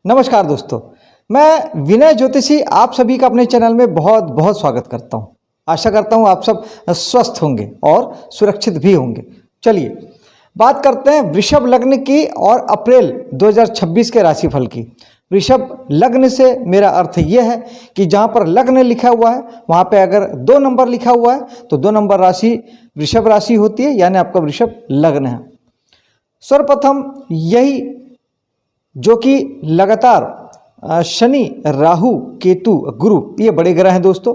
नमस्कार दोस्तों, मैं विनय ज्योतिषी आप सभी का अपने चैनल में बहुत बहुत स्वागत करता हूं। आशा करता हूं आप सब स्वस्थ होंगे और सुरक्षित भी होंगे। चलिए बात करते हैं वृषभ लग्न की और अप्रैल 2026 के राशिफल की। वृषभ लग्न से मेरा अर्थ यह है कि जहां पर लग्न लिखा हुआ है वहां पे अगर 2 नंबर लिखा हुआ है तो 2 नंबर राशि वृषभ राशि होती है, यानी आपका वृषभ लग्न है। सर्वप्रथम यही जो कि लगातार शनि, राहु, केतु, गुरु ये बड़े ग्रह हैं दोस्तों।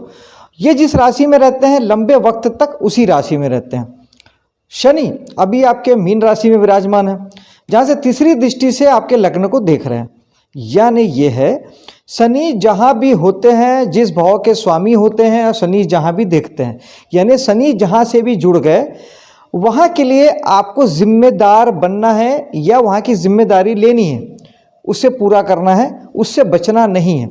ये जिस राशि में रहते हैं लंबे वक्त तक उसी राशि में रहते हैं। शनि अभी आपके मीन राशि में विराजमान है, जहाँ से तीसरी दृष्टि से आपके लग्न को देख रहे हैं। यानी ये है शनि जहाँ भी होते हैं, जिस भाव के स्वामी होते हैं, और शनि जहाँ भी देखते हैं, यानी शनि जहाँ से भी जुड़ गए वहाँ के लिए आपको जिम्मेदार बनना है या वहाँ की जिम्मेदारी लेनी है, उससे पूरा करना है, उससे बचना नहीं है।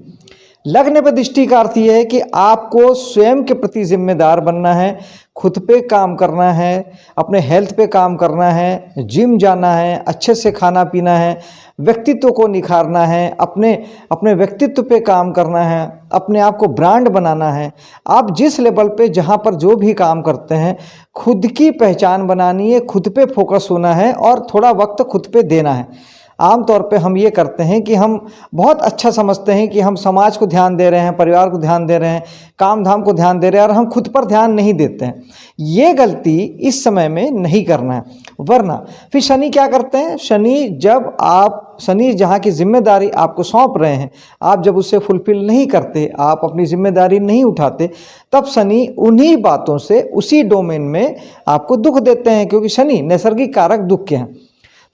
लग्न पर दृष्टि का अर्थ यह है कि आपको स्वयं के प्रति जिम्मेदार बनना है, खुद पे काम करना है, अपने हेल्थ पे काम करना है, जिम जाना है, अच्छे से खाना पीना है, व्यक्तित्व को निखारना है, अपने व्यक्तित्व पे काम करना है, अपने आप को ब्रांड बनाना है। आप जिस लेवल पे जहाँ पर जो भी काम करते हैं खुद की पहचान बनानी है, खुद पे फोकस होना है और थोड़ा वक्त खुद पे देना है। आमतौर पे हम ये करते हैं कि हम बहुत अच्छा समझते हैं कि हम समाज को ध्यान दे रहे हैं, परिवार को ध्यान दे रहे हैं, काम धाम को ध्यान दे रहे हैं और हम खुद पर ध्यान नहीं देते हैं। ये गलती इस समय में नहीं करना है, वरना फिर शनि क्या करते हैं, शनि जहाँ की जिम्मेदारी आपको सौंप रहे हैं, आप जब उससे फुलफिल नहीं करते, आप अपनी जिम्मेदारी नहीं उठाते, तब शनि उन्हीं बातों से उसी डोमेन में आपको दुख देते हैं, क्योंकि शनि नैसर्गिक कारक दुख के हैं।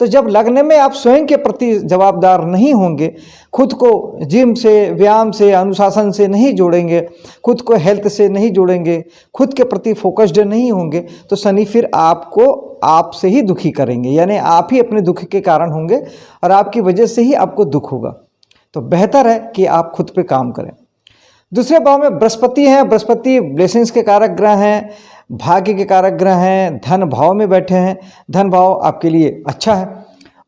तो जब लग्न में आप स्वयं के प्रति जवाबदार नहीं होंगे, खुद को जिम से, व्यायाम से, अनुशासन से नहीं जोड़ेंगे, खुद को हेल्थ से नहीं जोड़ेंगे, खुद के प्रति फोकस्ड नहीं होंगे, तो शनि फिर आपको आपसे ही दुखी करेंगे, यानी आप ही अपने दुख के कारण होंगे और आपकी वजह से ही आपको दुख होगा। तो बेहतर है कि आप खुद पे काम करें। दूसरे भाव में बृहस्पति हैं। बृहस्पति ब्लेसिंग्स के कारक ग्रह हैं, भाग्य के कारक ग्रह हैं, धन भाव में बैठे हैं। धन भाव आपके लिए अच्छा है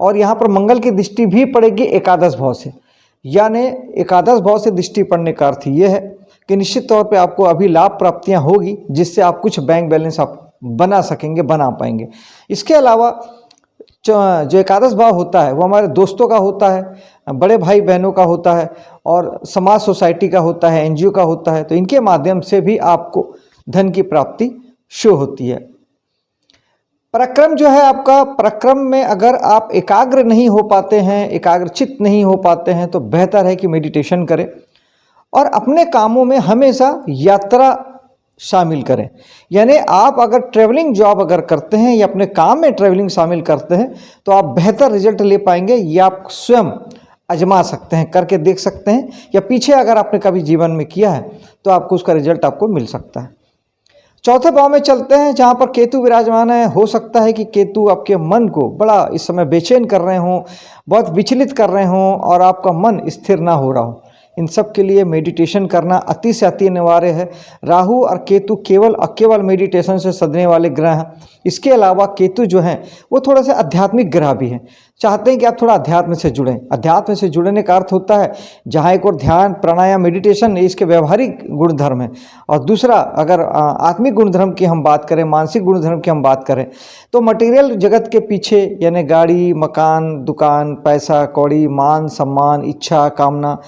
और यहाँ पर मंगल की दृष्टि भी पड़ेगी एकादश भाव से। यानी एकादश भाव से दृष्टि पड़ने का अर्थ ये है कि निश्चित तौर पे आपको अभी लाभ प्राप्तियाँ होगी, जिससे आप कुछ बैंक बैलेंस आप बना सकेंगे, बना पाएंगे। इसके अलावा जो एकादश भाव होता है वो हमारे दोस्तों का होता है, बड़े भाई बहनों का होता है और समाज सोसाइटी का होता है, एनजीओ का होता है। तो इनके माध्यम से भी आपको धन की प्राप्ति शो होती है। पराक्रम जो है आपका, पराक्रम में अगर आप एकाग्र नहीं हो पाते हैं, एकाग्रचित्त नहीं हो पाते हैं, तो बेहतर है कि मेडिटेशन करें और अपने कामों में हमेशा यात्रा शामिल करें। यानी आप अगर ट्रैवलिंग जॉब अगर करते हैं या अपने काम में ट्रैवलिंग शामिल करते हैं तो आप बेहतर रिजल्ट ले पाएंगे। ये आप स्वयं आजमा सकते हैं, करके देख सकते हैं, या पीछे अगर आपने कभी जीवन में किया है तो आपको उसका रिजल्ट आपको मिल सकता है। चौथे भाव में चलते हैं, जहाँ पर केतु विराजमान है। हो सकता है कि केतु आपके मन को बड़ा इस समय बेचैन कर रहे हों, बहुत विचलित कर रहे हों और आपका मन स्थिर ना हो रहा हो। इन सब के लिए मेडिटेशन करना अति से अति अनिवार्य है। राहु और केतु केवल मेडिटेशन से सदने वाले ग्रह हैं। इसके अलावा केतु जो हैं वो थोड़ा सा आध्यात्मिक ग्रह भी हैं, चाहते हैं कि आप थोड़ा अध्यात्म से जुड़ें। अध्यात्म से जुड़ने का अर्थ होता है जहाँ एक और ध्यान, प्राणायाम, मेडिटेशन इसके व्यवहारिक गुणधर्म हैं, और दूसरा अगर आत्मिक गुणधर्म की हम बात करें, मानसिक गुणधर्म की हम बात करें, तो मटेरियल जगत के पीछे यानी गाड़ी, मकान, दुकान, पैसा कौड़ी, मान सम्मान, इच्छा, कामना,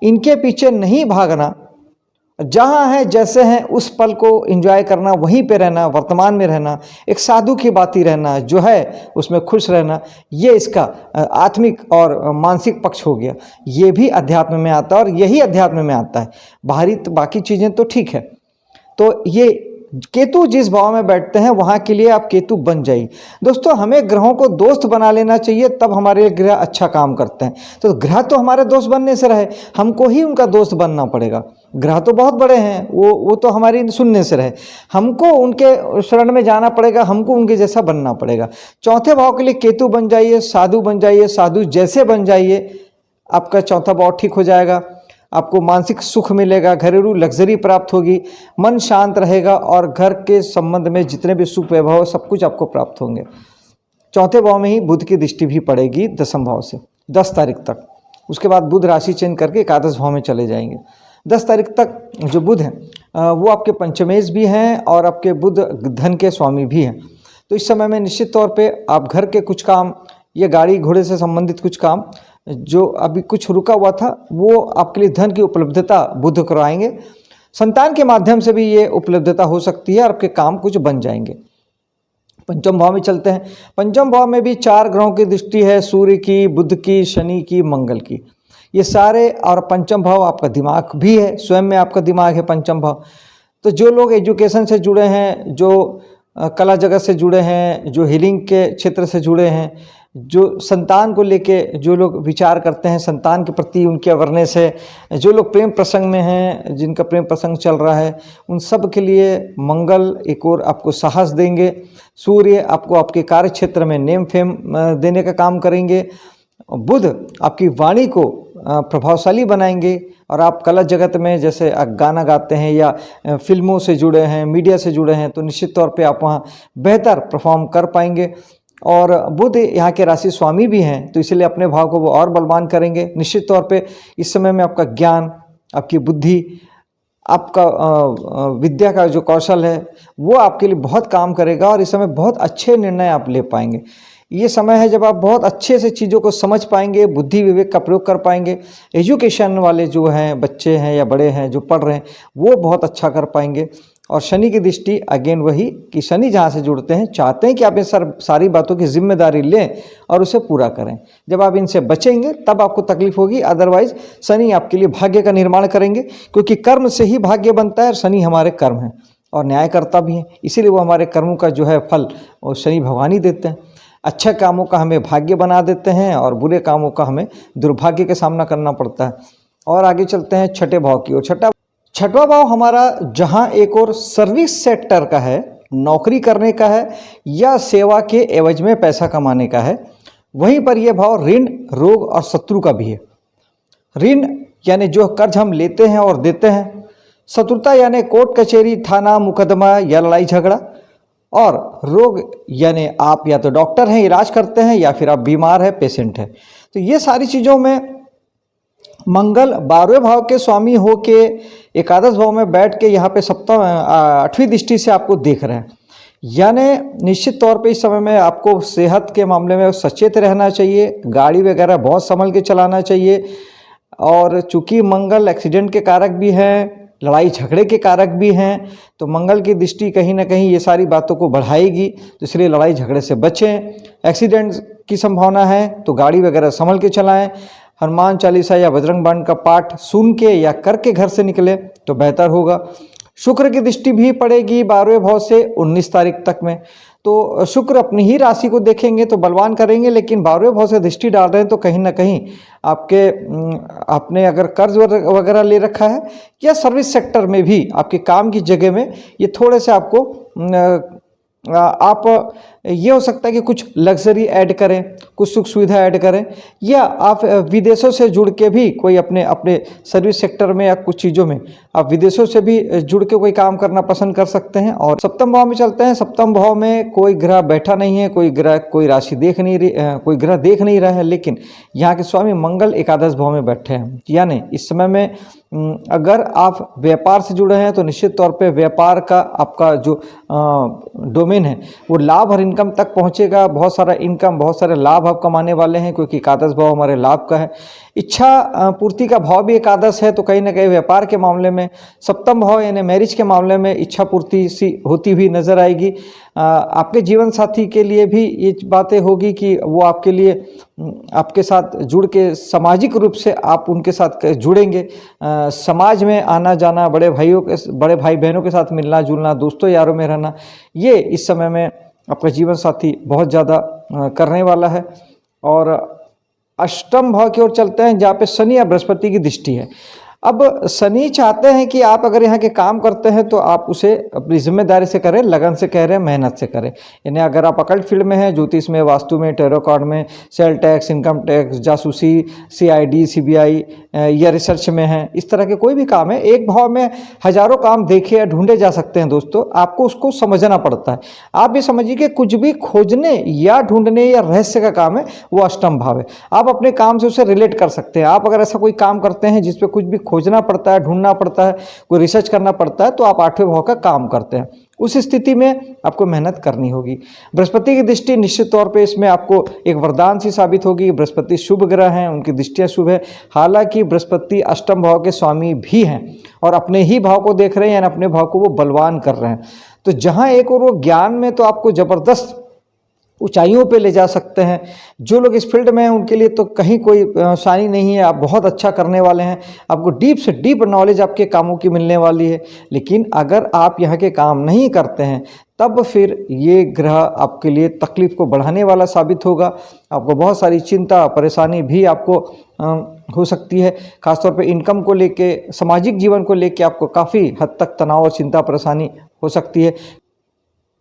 इनके पीछे नहीं भागना। जहाँ है जैसे हैं उस पल को एंजॉय करना, वहीं पे रहना, वर्तमान में रहना, एक साधु की बाती रहना, जो है उसमें खुश रहना, ये इसका आत्मिक और मानसिक पक्ष हो गया। ये भी अध्यात्म में आता है और यही अध्यात्म में आता है। बाकी चीज़ें तो ठीक है। तो ये केतु जिस भाव में बैठते हैं वहाँ के लिए आप केतु बन जाइए। दोस्तों, हमें ग्रहों को दोस्त बना लेना चाहिए, तब हमारे ग्रह अच्छा काम करते हैं। तो ग्रह तो हमारे दोस्त बनने से रहे, हमको ही उनका दोस्त बनना पड़ेगा। ग्रह तो बहुत बड़े हैं, वो तो हमारी सुनने से रहे, हमको उनके शरण में जाना पड़ेगा, हमको उनके जैसा बनना पड़ेगा। चौथे भाव के लिए केतु बन जाइए, साधु बन जाइए, साधु जैसे बन जाइए, आपका चौथा भाव ठीक हो जाएगा। आपको मानसिक सुख मिलेगा, घरेलू लग्जरी प्राप्त होगी, मन शांत रहेगा और घर के संबंध में जितने भी सुख वैभव सब कुछ आपको प्राप्त होंगे। चौथे भाव में ही बुध की दृष्टि भी पड़ेगी 10वें भाव से 10 तारीख तक। उसके बाद बुध राशि चेंज करके एकादश भाव में चले जाएंगे। 10 तारीख तक जो बुध हैं वो आपके पंचमेश भी हैं और आपके बुध धन के स्वामी भी हैं। तो इस समय में निश्चित तौर पे आप घर के कुछ काम या गाड़ी घोड़े से संबंधित कुछ काम जो अभी कुछ रुका हुआ था वो आपके लिए धन की उपलब्धता बुध करवाएंगे। संतान के माध्यम से भी ये उपलब्धता हो सकती है और आपके काम कुछ बन जाएंगे। पंचम भाव में चलते हैं। पंचम भाव में भी 4 ग्रहों की दृष्टि है, सूर्य की, बुध की, शनि की, मंगल की। ये सारे, और पंचम भाव आपका दिमाग भी है, स्वयं में आपका दिमाग है पंचम भाव। तो जो लोग एजुकेशन से जुड़े हैं, जो कला जगत से जुड़े हैं, जो हीलिंग के क्षेत्र से जुड़े हैं, जो संतान को लेके जो लोग विचार करते हैं, संतान के प्रति उनकी अवेयरनेस है, जो लोग प्रेम प्रसंग में हैं, जिनका प्रेम प्रसंग चल रहा है, उन सब के लिए मंगल एक और आपको साहस देंगे। सूर्य आपको आपके कार्य क्षेत्र में नेम फेम देने का काम करेंगे। बुध आपकी वाणी को प्रभावशाली बनाएंगे और आप कला जगत में जैसे गाना गाते हैं या फिल्मों से जुड़े हैं, मीडिया से जुड़े हैं, तो निश्चित तौर पे आप वहाँ बेहतर परफॉर्म कर पाएंगे। और बुध यहाँ के राशि स्वामी भी हैं, तो इसलिए अपने भाव को वो और बलवान करेंगे। निश्चित तौर पे इस समय में आपका ज्ञान, आपकी बुद्धि, आपका विद्या का जो कौशल है वो आपके लिए बहुत काम करेगा और इस समय बहुत अच्छे निर्णय आप ले पाएंगे। ये समय है जब आप बहुत अच्छे से चीज़ों को समझ पाएंगे, बुद्धि विवेक का प्रयोग कर पाएंगे। एजुकेशन वाले जो हैं, बच्चे हैं या बड़े हैं जो पढ़ रहे हैं, वो बहुत अच्छा कर पाएंगे। और शनि की दृष्टि अगेन वही कि शनि जहाँ से जुड़ते हैं चाहते हैं कि आप इन सारी बातों की जिम्मेदारी लें और उसे पूरा करें। जब आप इनसे बचेंगे तब आपको तकलीफ होगी, अदरवाइज शनि आपके लिए भाग्य का निर्माण करेंगे, क्योंकि कर्म से ही भाग्य बनता है और शनि हमारे कर्म हैं और न्यायकर्ता भी हैं, इसीलिए वो हमारे कर्मों का जो है फल वो शनि भगवान ही देते हैं। अच्छे कामों का हमें भाग्य बना देते हैं और बुरे कामों का हमें दुर्भाग्य का सामना करना पड़ता है। और आगे चलते हैं छठे भाव की ओर। छठवां भाव हमारा जहां एक और सर्विस सेक्टर का है, नौकरी करने का है या सेवा के एवज में पैसा कमाने का है, वहीं पर यह भाव ऋण, रोग और शत्रु का भी है। ऋण यानी जो कर्ज हम लेते हैं और देते हैं, शत्रुता यानी कोर्ट कचहरी, थाना, मुकदमा या लड़ाई झगड़ा, और रोग यानी आप या तो डॉक्टर हैं, इलाज करते हैं, या फिर आप बीमार है, पेशेंट है। तो ये सारी चीज़ों में मंगल 12वें भाव के स्वामी हो के एकादश भाव में बैठ के यहाँ पे 8वीं दृष्टि से आपको देख रहे हैं। यानी निश्चित तौर पे इस समय में आपको सेहत के मामले में सचेत रहना चाहिए, गाड़ी वगैरह बहुत संभल के चलाना चाहिए। और चूंकि मंगल एक्सीडेंट के कारक भी हैं, लड़ाई झगड़े के कारक भी हैं, तो मंगल की दृष्टि कहीं ना कहीं ये सारी बातों को बढ़ाएगी, तो इसलिए लड़ाई झगड़े से बचें। एक्सीडेंट की संभावना है तो गाड़ी वगैरह संभल के चलाएं। हनुमान चालीसा या बजरंग बाण का पाठ सुन के या करके घर से निकले तो बेहतर होगा। शुक्र की दृष्टि भी पड़ेगी 12वें भाव से 19 तारीख तक में, तो शुक्र अपनी ही राशि को देखेंगे तो बलवान करेंगे, लेकिन 12वें भाव से दृष्टि डाल रहे हैं तो कहीं ना कहीं आपने अगर कर्ज वगैरह ले रखा है या सर्विस सेक्टर में भी आपके काम की जगह में ये थोड़े से आपको आप ये हो सकता है कि कुछ लग्जरी ऐड करें, कुछ सुख सुविधा ऐड करें, या आप विदेशों से जुड़ के भी कोई अपने सर्विस सेक्टर में या कुछ चीज़ों में आप विदेशों से भी जुड़ के कोई काम करना पसंद कर सकते हैं। और सप्तम भाव में चलते हैं। सप्तम भाव में कोई ग्रह बैठा नहीं है, कोई राशि कोई ग्रह देख नहीं रहा है, लेकिन यहाँ के स्वामी मंगल एकादश भाव में बैठे हैं। यानी इस समय में अगर आप व्यापार से जुड़े हैं तो निश्चित तौर पे व्यापार का आपका जो डोमेन है वो लाभ और इनकम तक पहुंचेगा। बहुत सारा इनकम, बहुत सारे लाभ आप कमाने वाले हैं, क्योंकि एकादश भाव हमारे लाभ का है। इच्छा पूर्ति का भाव भी एकादश है, तो कहीं ना कहीं व्यापार के मामले में सप्तम भाव यानी मैरिज के मामले में इच्छा पूर्ति सी होती हुई नजर आएगी। आपके जीवन साथी के लिए भी ये बातें होगी कि वो आपके लिए आपके साथ जुड़ के सामाजिक रूप से आप उनके साथ जुड़ेंगे। समाज में आना जाना, बड़े भाई बहनों के साथ मिलना जुलना, दोस्तों यारों में रहना, ये इस समय में आपका जीवन साथी बहुत ज़्यादा करने वाला है। और अष्टम भाव की ओर चलते हैं जहाँ पे शनि या बृहस्पति की दृष्टि है। अब शनि चाहते हैं कि आप अगर यहाँ के काम करते हैं तो आप उसे अपनी जिम्मेदारी से करें, लगन से करें, मेहनत से करें। यानी अगर आप अकल्ट फील्ड में हैं, ज्योतिष में, वास्तु में, टैरो कार्ड में, सेल टैक्स, इनकम टैक्स, जासूसी, सीआईडी, सीबीआई या रिसर्च में हैं, इस तरह के कोई भी काम है, एक भाव में हजारों काम देखे या ढूंढे जा सकते हैं दोस्तों। आपको उसको समझना पड़ता है। आप ये समझिए कि कुछ भी खोजने या ढूंढने या रहस्य का काम है वो अष्टम भाव है। आप अपने काम से उसे रिलेट कर सकते हैं। आप अगर ऐसा कोई काम करते हैं जिसपे कुछ भी खोजना पड़ता है, ढूंढना पड़ता है, कोई रिसर्च करना पड़ता है, तो आप आठवें भाव का काम करते हैं। उस स्थिति में आपको मेहनत करनी होगी। बृहस्पति की दृष्टि निश्चित तौर पे इसमें आपको एक वरदान सी साबित होगी। बृहस्पति शुभ ग्रह हैं, उनकी दृष्टियाँ शुभ है। हालांकि बृहस्पति अष्टम भाव के स्वामी भी हैं और अपने ही भाव को देख रहे हैं, यानी अपने भाव को वो बलवान कर रहे हैं। तो जहाँ एक और वो ज्ञान में तो आपको जबरदस्त ऊंचाइयों पे ले जा सकते हैं। जो लोग इस फील्ड में हैं उनके लिए तो कहीं कोई परेशानी नहीं है, आप बहुत अच्छा करने वाले हैं। आपको डीप से डीप नॉलेज आपके कामों की मिलने वाली है। लेकिन अगर आप यहाँ के काम नहीं करते हैं तब फिर ये ग्रह आपके लिए तकलीफ को बढ़ाने वाला साबित होगा। आपको बहुत सारी चिंता परेशानी भी आपको हो सकती है। खासतौर पे इनकम को लेके, सामाजिक जीवन को लेके आपको काफ़ी हद तक तनाव और चिंता परेशानी हो सकती है।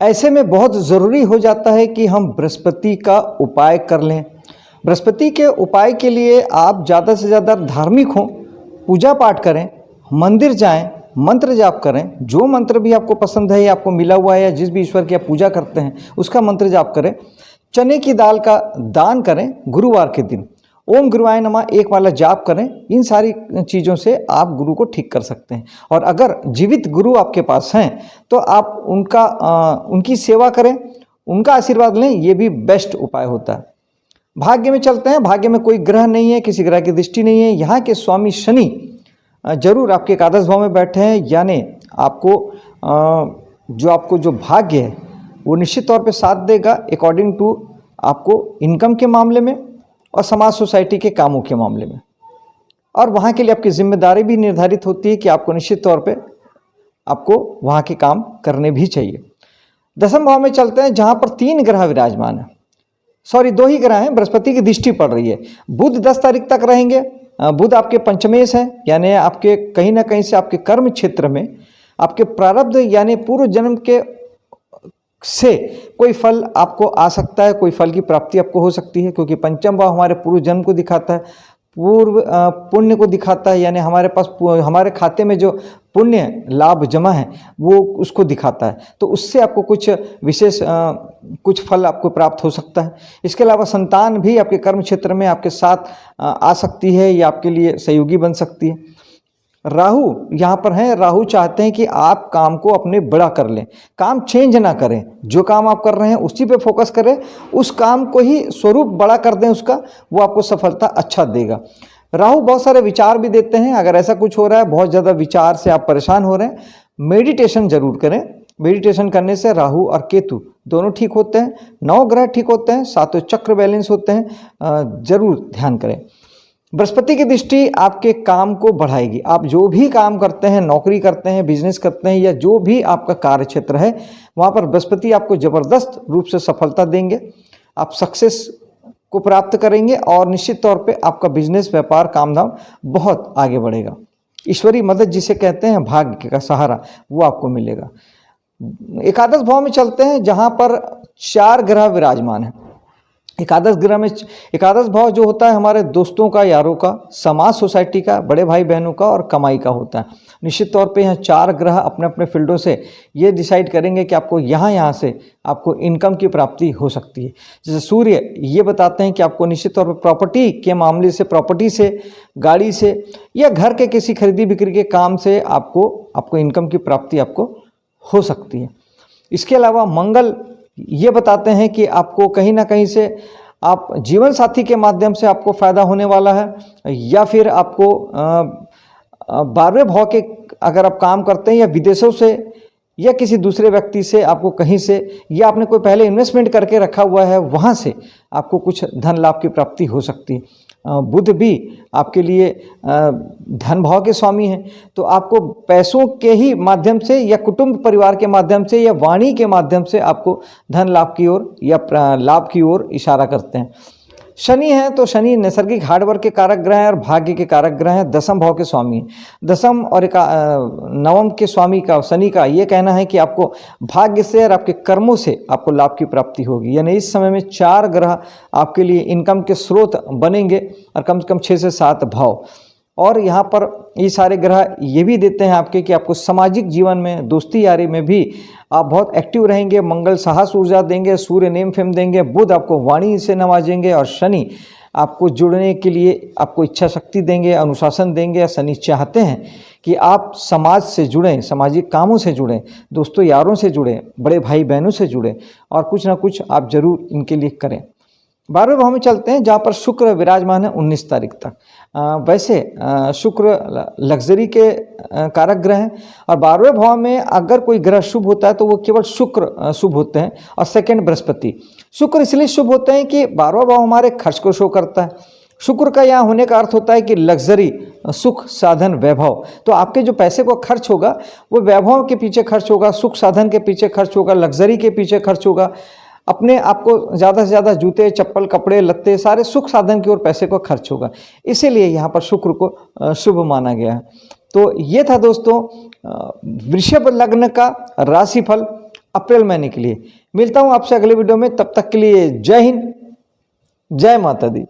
ऐसे में बहुत ज़रूरी हो जाता है कि हम बृहस्पति का उपाय कर लें। बृहस्पति के उपाय के लिए आप ज़्यादा से ज़्यादा धार्मिक हों, पूजा पाठ करें, मंदिर जाएं, मंत्र जाप करें। जो मंत्र भी आपको पसंद है या आपको मिला हुआ है या जिस भी ईश्वर की आप पूजा करते हैं उसका मंत्र जाप करें। चने की दाल का दान करें गुरुवार के दिन। ओम गुरुवाय नमः एक माला जाप करें। इन सारी चीज़ों से आप गुरु को ठीक कर सकते हैं। और अगर जीवित गुरु आपके पास हैं तो आप उनकी सेवा करें, उनका आशीर्वाद लें। ये भी बेस्ट उपाय होता है। भाग्य में चलते हैं। भाग्य में कोई ग्रह नहीं है, किसी ग्रह की दृष्टि नहीं है। यहाँ के स्वामी शनि जरूर आपके एकादश भाव में बैठे हैं, यानी आपको जो भाग्य है वो निश्चित तौर पे साथ देगा अकॉर्डिंग टू आपको इनकम के मामले में और समाज सोसाइटी के कामों के मामले में। और वहाँ के लिए आपकी जिम्मेदारी भी निर्धारित होती है कि आपको निश्चित तौर पे आपको वहाँ के काम करने भी चाहिए। दसम भाव में चलते हैं जहाँ पर 3 ग्रह विराजमान है। 2 ही ग्रह हैं, बृहस्पति की दृष्टि पड़ रही है। बुध 10 तारीख तक रहेंगे। बुध आपके पंचमेश हैं, यानी आपके कहीं ना कहीं से आपके कर्म क्षेत्र में आपके प्रारब्ध यानी पूर्व जन्म के से कोई फल आपको आ सकता है, कोई फल की प्राप्ति आपको हो सकती है। क्योंकि पंचम भाव हमारे पूर्व जन्म को दिखाता है, पूर्व पुण्य को दिखाता है, यानी हमारे पास हमारे खाते में जो पुण्य लाभ जमा है वो उसको दिखाता है। तो उससे आपको कुछ विशेष कुछ फल आपको प्राप्त हो सकता है। इसके अलावा संतान भी आपके कर्म क्षेत्र में आपके साथ आ सकती है या आपके लिए सहयोगी बन सकती है। राहु यहाँ पर हैं। राहु चाहते हैं कि आप काम को अपने बड़ा कर लें, काम चेंज ना करें। जो काम आप कर रहे हैं उसी पे फोकस करें, उस काम को ही स्वरूप बड़ा कर दें उसका, वो आपको सफलता अच्छा देगा। राहु बहुत सारे विचार भी देते हैं। अगर ऐसा कुछ हो रहा है, बहुत ज़्यादा विचार से आप परेशान हो रहे हैं, मेडिटेशन जरूर करें। मेडिटेशन करने से राहु और केतु दोनों ठीक होते हैं, 9 ग्रह ठीक होते हैं, 7 चक्र बैलेंस होते हैं। जरूर ध्यान करें। बृहस्पति की दृष्टि आपके काम को बढ़ाएगी। आप जो भी काम करते हैं, नौकरी करते हैं, बिजनेस करते हैं या जो भी आपका कार्य क्षेत्र है, वहाँ पर बृहस्पति आपको ज़बरदस्त रूप से सफलता देंगे। आप सक्सेस को प्राप्त करेंगे और निश्चित तौर पे आपका बिजनेस, व्यापार, काम धाम बहुत आगे बढ़ेगा। ईश्वरीय मदद जिसे कहते हैं, भाग्य का सहारा, वो आपको मिलेगा। एकादश भाव में चलते हैं जहाँ पर 4 ग्रह विराजमान है। एकादश भाव जो होता है हमारे दोस्तों का, यारों का, समाज सोसाइटी का, बड़े भाई बहनों का और कमाई का होता है। निश्चित तौर पे यहाँ 4 ग्रह अपने अपने फील्डों से ये डिसाइड करेंगे कि आपको यहाँ से आपको इनकम की प्राप्ति हो सकती है। जैसे सूर्य ये बताते हैं कि आपको निश्चित तौर पर प्रॉपर्टी के मामले से, प्रॉपर्टी से, गाड़ी से या घर के किसी खरीदी बिक्री के काम से आपको इनकम की प्राप्ति आपको हो सकती है। इसके अलावा मंगल ये बताते हैं कि आपको कहीं ना कहीं से आप जीवन साथी के माध्यम से आपको फायदा होने वाला है, या फिर आपको 12वें भाव के अगर आप काम करते हैं या विदेशों से या किसी दूसरे व्यक्ति से आपको कहीं से, या आपने कोई पहले इन्वेस्टमेंट करके रखा हुआ है वहाँ से आपको कुछ धन लाभ की प्राप्ति हो सकती है। बुध भी आपके लिए धन भाव के स्वामी हैं, तो आपको पैसों के ही माध्यम से या कुटुंब परिवार के माध्यम से या वाणी के माध्यम से आपको धन लाभ की ओर या लाभ की ओर इशारा करते हैं। शनि है तो शनि नैसर्गिक हार्डवर्क के कारक ग्रह हैं और भाग्य के कारक ग्रह हैं, दसम भाव के स्वामी हैं। दसम और नवम के स्वामी का शनि का ये कहना है कि आपको भाग्य से और आपके कर्मों से आपको लाभ की प्राप्ति होगी। यानी इस समय में 4 ग्रह आपके लिए इनकम के स्रोत बनेंगे और कम से कम 6 से 7 भाव। और यहाँ पर ये सारे ग्रह ये भी देते हैं आपके कि आपको सामाजिक जीवन में, दोस्ती यारी में भी आप बहुत एक्टिव रहेंगे। मंगल साहस ऊर्जा देंगे, सूर्य नेम फेम देंगे, बुध आपको वाणी से नवाजेंगे और शनि आपको जुड़ने के लिए आपको इच्छा शक्ति देंगे, अनुशासन देंगे। शनि चाहते हैं कि आप समाज से जुड़ें, सामाजिक कामों से जुड़ें, दोस्तों यारों से जुड़ें, बड़े भाई बहनों से जुड़ें और कुछ ना कुछ आप जरूर इनके लिए करें। 12वें भाव में चलते हैं जहाँ पर शुक्र विराजमान है 19 तारीख तक। वैसे शुक्र लग्जरी के कारक ग्रह हैं और 12वें भाव में अगर कोई ग्रह शुभ होता है तो वो केवल शुक्र शुभ होते हैं और सेकंड बृहस्पति। शुक्र इसलिए शुभ होते हैं कि 12वां भाव हमारे खर्च को शो करता है। शुक्र का यहाँ होने का अर्थ होता है कि लग्जरी, सुख, साधन, वैभव। तो आपके जो पैसे को खर्च होगा वो वैभव के पीछे खर्च होगा, सुख साधन के पीछे खर्च होगा, लग्जरी के पीछे खर्च होगा। अपने आपको ज़्यादा से ज़्यादा जूते, चप्पल, कपड़े, लत्ते, सारे सुख साधन की ओर पैसे को खर्च होगा। इसीलिए यहाँ पर शुक्र को शुभ माना गया है। तो ये था दोस्तों वृषभ लग्न का राशिफल अप्रैल महीने के लिए। मिलता हूँ आपसे अगले वीडियो में, तब तक के लिए जय हिंद, जय माता दी।